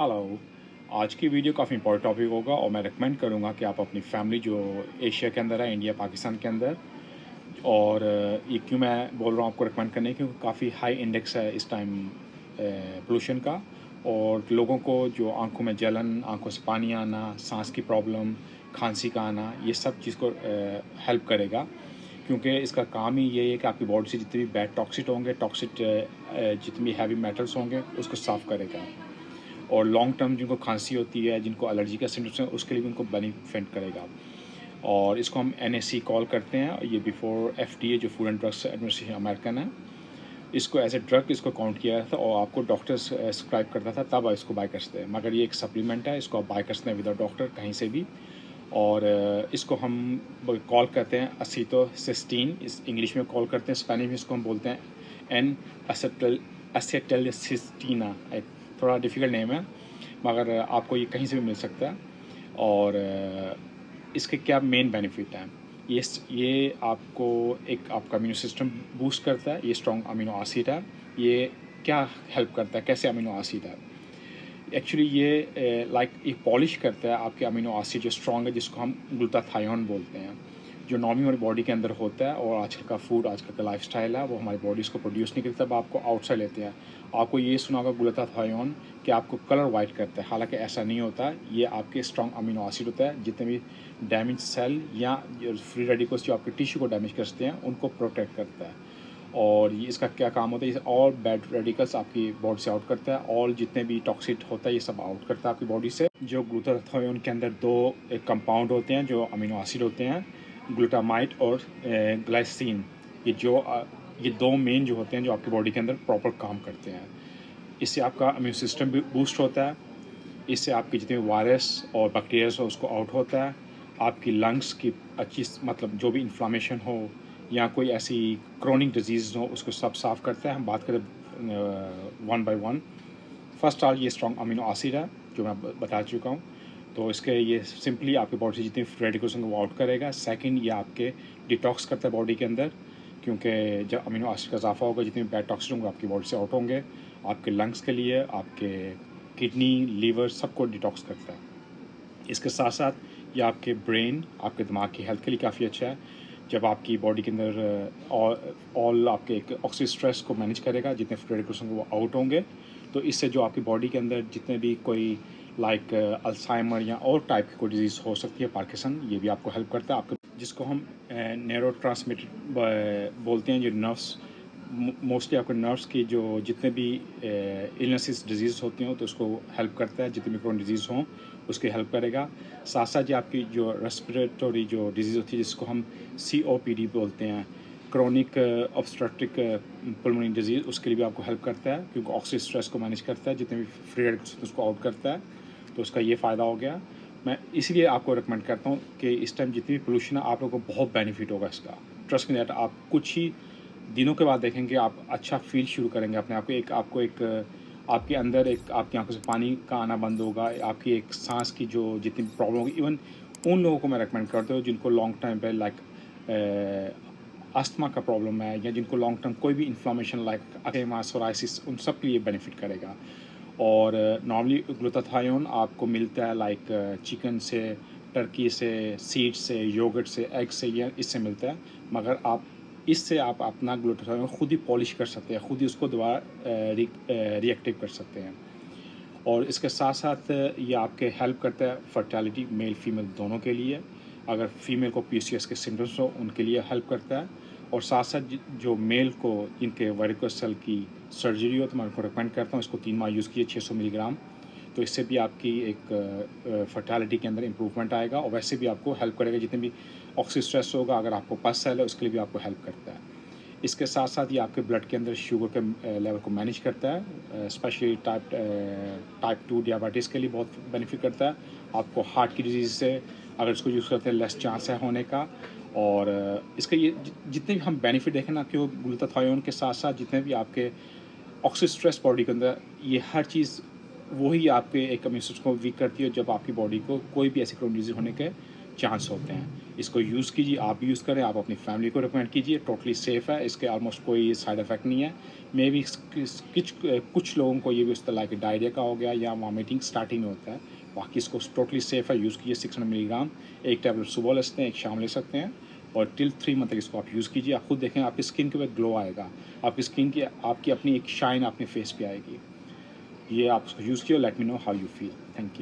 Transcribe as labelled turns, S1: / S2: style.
S1: Hello. आज की video काफ़ी इंपॉर्टेंट टॉपिक होगा और मैं रिकमेंड करूँगा कि आप अपनी फैमिली जो एशिया के अंदर है, इंडिया पाकिस्तान के अंदर, और ये क्यों मैं बोल रहा हूँ आपको रिकमेंड करने, क्योंकि काफ़ी हाई इंडेक्स है इस टाइम पोल्यूशन का। और लोगों को जो आंखों में जलन, आंखों से पानी आना, सांस की प्रॉब्लम, खांसी का आना, ये सब चीज़ को हेल्प करेगा, क्योंकि इसका काम ही ये है कि आपकी बॉडी से जितने भी बैड टॉक्सिट होंगे, जितनी भी हैवी मेटल्स होंगे, उसको साफ़ करेगा। और लॉन्ग टर्म जिनको खांसी होती है, जिनको एलर्जी का सिम्टम्स है, उसके लिए भी उनको बेनिफिट करेगा। और इसको हम NSC कॉल करते हैं। ये बिफोर FDA जो food and drugs administration American है, इसको एज ए ड्रग इसको काउंट किया था और आपको डॉक्टर सब्सक्राइब करता था, तब आप इसको बाय कर सकते हैं। मगर ये एक सप्लीमेंट है, इसको आप बाय कर सकते हैं विदाउट डॉक्टर कहीं से भी। और इसको हम कॉल करते हैं असीटोसिस्टीन, इस इंग्लिश में कॉल करते हैं, स्पेनिश में इसको हम बोलते हैं एन एसेटलसिस्टीना। एक थोड़ा डिफ़िकल्ट नेम है, मगर आपको ये कहीं से भी मिल सकता है। और इसके क्या मेन बेनिफिट हैं, ये आपको एक आपका इम्यून सिस्टम बूस्ट करता है। ये स्ट्रॉन्ग अमीनो एसिड है। ये क्या हेल्प करता है, कैसे अमीनो एसिड है, एक्चुअली ये लाइक एक पॉलिश करता है आपके अमीनो एसिड जो स्ट्रॉन्ग है, जिसको हम ग्लूटाथायोन बोलते हैं, जो नॉर्मली हमारी बॉडी के अंदर होता है। और आजकल का फूड, आजकल का लाइफस्टाइल है, वो हमारी बॉडी इसको प्रोड्यूस नहीं करती, तब आपको आउटसाइड लेते हैं। आपको ये सुना होगा ग्लूटाथायोन कि आपको कलर वाइट करता है, हालांकि ऐसा नहीं होता। ये आपके स्ट्रॉन्ग अमीनो एसिड होता है, जितने भी डैमेज सेल या फ्री रेडिकल्स जो आपके टिश्यू को डैमेज करते हैं, उनको प्रोटेक्ट करता है। और ये इसका क्या काम होता है, ये ऑल बैड रेडिकल्स आपकी बॉडी से आउट करता है। ऑल जितने भी टॉक्सिक होता है, ये सब आउट करता है आपकी बॉडी से। जो ग्लूटाथायोन के अंदर दो कंपाउंड होते हैं जो अमीनो एसिड होते हैं, ग्लूटामाइट और ग्लाइसिन। ये दो मेन जो होते हैं जो आपकी बॉडी के अंदर प्रॉपर काम करते हैं। इससे आपका इम्यून सिस्टम भी बूस्ट होता है। इससे आपके जितने वायरस और बैक्टीरियाज हो उसको आउट होता है। आपकी लंग्स की अच्छी, मतलब जो भी इन्फ्लामेशन हो या कोई ऐसी क्रोनिक डिजीज़ हो, उसको सब साफ़ करता है। हम बात करें one by one. First all ये स्ट्रॉन्ग अमीनो एसिड है जो मैं बता चुका हूँ, तो इसके ये सिंपली आपकी बॉडी से जितने फ्री रेडिकल्स होंगे वो आउट करेगा। सेकंड, ये आपके डिटॉक्स करता है बॉडी के अंदर, क्योंकि जब अमीनो एसिड का इजाफा होगा, जितने भी बैड टॉक्सिन होंगे आपकी बॉडी से आउट होंगे। आपके लंग्स के लिए, आपके किडनी, लीवर, सबको डिटॉक्स करता है। इसके साथ साथ ये आपके ब्रेन, आपके दिमाग की हेल्थ के लिए काफ़ी अच्छा है। जब आपकी बॉडी के अंदर ऑल आपके एक ऑक्सी स्ट्रेस को मैनेज करेगा, जितने फ्री रेडिकल्स होंगे वो आउट होंगे। तो इससे जो आपकी बॉडी के अंदर जितने भी कोई लाइक अल्जाइमर या और टाइप की कोई डिजीज़ हो सकती है, पार्किंसन, ये भी आपको हेल्प करता है। आपको जिसको हम न्यूरो ट्रांसमिटर बोलते हैं, जो नर्व्स, मोस्टली आपके नर्व्स की जो जितने भी इलनेसेस डिजीज़ होती हों, तो उसको हेल्प करता है। जितनी भी क्रोनिक डिजीज़ हों उसकी हेल्प करेगा। साथ साथ ये आपकी जो रेस्पिरेटरी जो डिजीज़ होती है, जिसको हम COPD बोलते हैं, क्रोनिक ऑब्स्ट्रक्टिव पल्मोनरी डिजीज़, उसके लिए भी आपको हेल्प करता है, क्योंकि ऑक्सी स्ट्रेस को मैनेज करता है, जितने भी फ्री रेडिकल्स उसको आउट करता है। तो उसका ये फ़ायदा हो गया। मैं इसीलिए आपको रिकमेंड करता हूँ कि इस टाइम जितनी भी पोल्यूशन है, आप लोगों को बहुत बेनिफिट होगा इसका। ट्रस्ट मी दैट, आप कुछ ही दिनों के बाद देखेंगे, आप अच्छा फील शुरू करेंगे अपने आप को। आपके अंदर एक, आपकी आंखों से पानी का आना बंद होगा। आपकी एक सांस की जो जितनी प्रॉब्लम होगी, इवन उन लोगों को मैं रेकमेंड करता हूँ जिनको लॉन्ग टाइम पे लाइक अस्थमा का प्रॉब्लम है, या जिनको लॉन्ग टर्म कोई भी इन्फ्लामेशन लाइक अस्थमा, सोराइसिस, उन सब के लिए बेनिफिट करेगा। और नॉर्मली ग्लूटाथायोन आपको मिलता है लाइक चिकन से, टर्की से, सीड से, योगर्ट से, एग से, या इससे मिलता है। मगर इससे आप अपना ग्लूटाथायोन खुद ही पॉलिश कर सकते हैं, खुद ही उसको दोबारा रिएक्टिव कर सकते हैं। और इसके साथ साथ ये आपके हेल्प करता है फर्टिलिटी, मेल फीमेल दोनों के लिए। अगर फीमेल को PCOS के सिम्टम्स हो, उनके लिए हेल्प करता है। और साथ साथ जो मेल को जिनके वेरिकोस सेल की सर्जरी हो, तो मैं उनको रिकमेंड करता हूँ इसको 3 माह यूज़ कीजिए, 600 मिलीग्राम। तो इससे भी आपकी एक फर्टिलिटी के अंदर इम्प्रूवमेंट आएगा। और वैसे भी आपको हेल्प करेगा, जितने भी ऑक्सी स्ट्रेस होगा, अगर आपको पस सेल है, उसके लिए भी आपको हेल्प करता है। इसके साथ साथ ये आपके ब्लड के अंदर शुगर के लेवल को मैनेज करता है, स्पेशली टाइप 2 डायबिटीज़ के लिए बहुत बेनिफिट करता है। आपको हार्ट की डिजीज़ से अगर इसको यूज़ करते हैं, लेस चांस है होने का। और इसके ये जितने भी हम बेनिफिट देखें ना, कि वो ग्लूटाथायोन के साथ साथ जितने भी आपके ऑक्सी स्ट्रेस बॉडी के अंदर, ये हर चीज़ वही आपके एक इम्यून सिस्टम को वीक करती है, जब आपकी बॉडी को कोई भी ऐसी क्रोनिक डिजीज़ होने के चांस होते हैं। इसको यूज़ कीजिए, आप भी यूज़ करें, आप अपनी फैमिली को रिकमेंड कीजिए, टोटली सेफ़ है, इसके ऑलमोस्ट कोई साइड इफ़ेक्ट नहीं है। मे बी कुछ लोगों को ये भी इस तरह के डायरिया का हो गया या वॉमिटिंग स्टार्टिंग में होता है, बाकी इसको टोटली सेफ़ है, यूज़ कीजिए 600 मिलीग्राम, एक टैबलेट सुबह ले सकते हैं, एक शाम ले सकते हैं और टिल 3 मंथ तक इसको आप यूज़ कीजिए। आप खुद देखें आपकी स्किन के ऊपर ग्लो आएगा, आपकी स्किन की आपकी अपनी एक शाइन अपने फेस पे आएगी। ये आप उसको यूज़ कीजिए, let me know how you feel. Thank you.